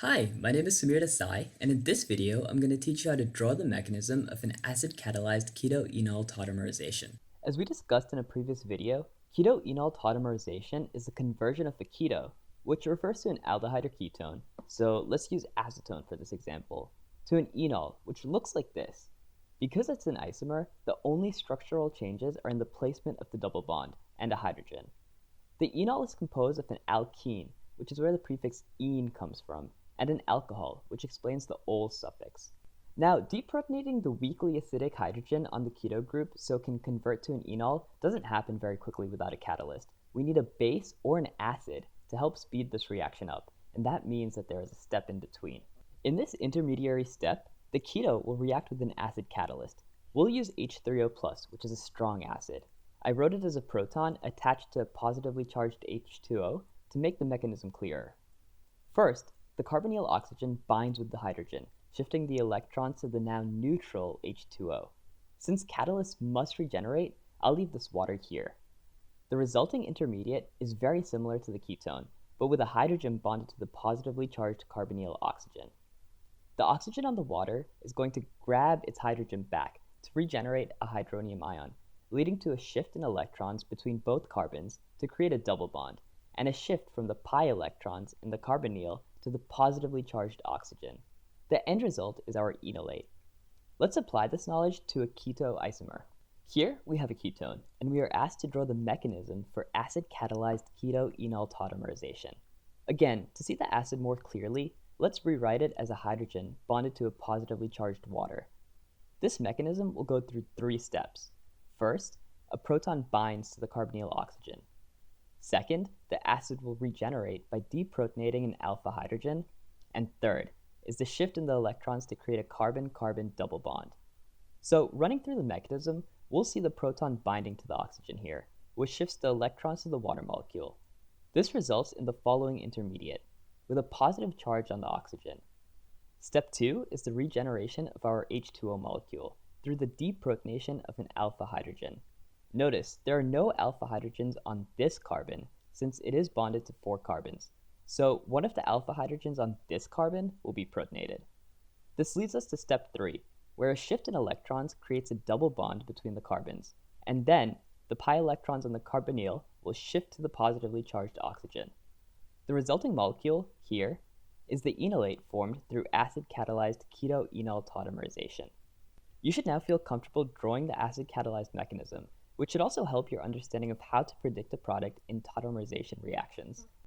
Hi, my name is Samir Desai, and in this video, I'm going to teach you how to draw the mechanism of an acid-catalyzed keto-enol tautomerization. As we discussed in a previous video, keto-enol tautomerization is the conversion of a keto, which refers to an aldehyde or ketone, so let's use acetone for this example, to an enol, which looks like this. Because it's an isomer, the only structural changes are in the placement of the double bond and a hydrogen. The enol is composed of an alkene, which is where the prefix -ene comes from, and an alcohol, which explains the -ol suffix. Now, deprotonating the weakly acidic hydrogen on the keto group so it can convert to an enol doesn't happen very quickly without a catalyst. We need a base or an acid to help speed this reaction up, and that means that there is a step in between. In this intermediary step, the keto will react with an acid catalyst. We'll use H3O+, which is a strong acid. I wrote it as a proton attached to a positively charged H2O to make the mechanism clearer. First, the carbonyl oxygen binds with the hydrogen, shifting the electrons to the now neutral H2O. Since catalysts must regenerate, I'll leave this water here. The resulting intermediate is very similar to the ketone, but with a hydrogen bonded to the positively charged carbonyl oxygen. The oxygen on the water is going to grab its hydrogen back to regenerate a hydronium ion, leading to a shift in electrons between both carbons to create a double bond, and a shift from the pi electrons in the carbonyl to the positively charged oxygen. The end result is our enolate. Let's apply this knowledge to a keto isomer. Here we have a ketone, and we are asked to draw the mechanism for acid-catalyzed keto-enol tautomerization. Again, to see the acid more clearly, let's rewrite it as a hydrogen bonded to a positively charged water. This mechanism will go through 3 steps. First, a proton binds to the carbonyl oxygen. Second, the acid will regenerate by deprotonating an alpha hydrogen. And third is the shift in the electrons to create a carbon-carbon double bond. So running through the mechanism, we'll see the proton binding to the oxygen here, which shifts the electrons to the water molecule. This results in the following intermediate, with a positive charge on the oxygen. Step 2 is the regeneration of our H2O molecule through the deprotonation of an alpha hydrogen. Notice there are no alpha hydrogens on this carbon since it is bonded to 4 carbons. So one of the alpha hydrogens on this carbon will be protonated. This leads us to step 3, where a shift in electrons creates a double bond between the carbons, and then the pi electrons on the carbonyl will shift to the positively charged oxygen. The resulting molecule, here, is the enolate formed through acid-catalyzed keto-enol tautomerization. You should now feel comfortable drawing the acid-catalyzed mechanism, which should also help your understanding of how to predict a product in tautomerization reactions.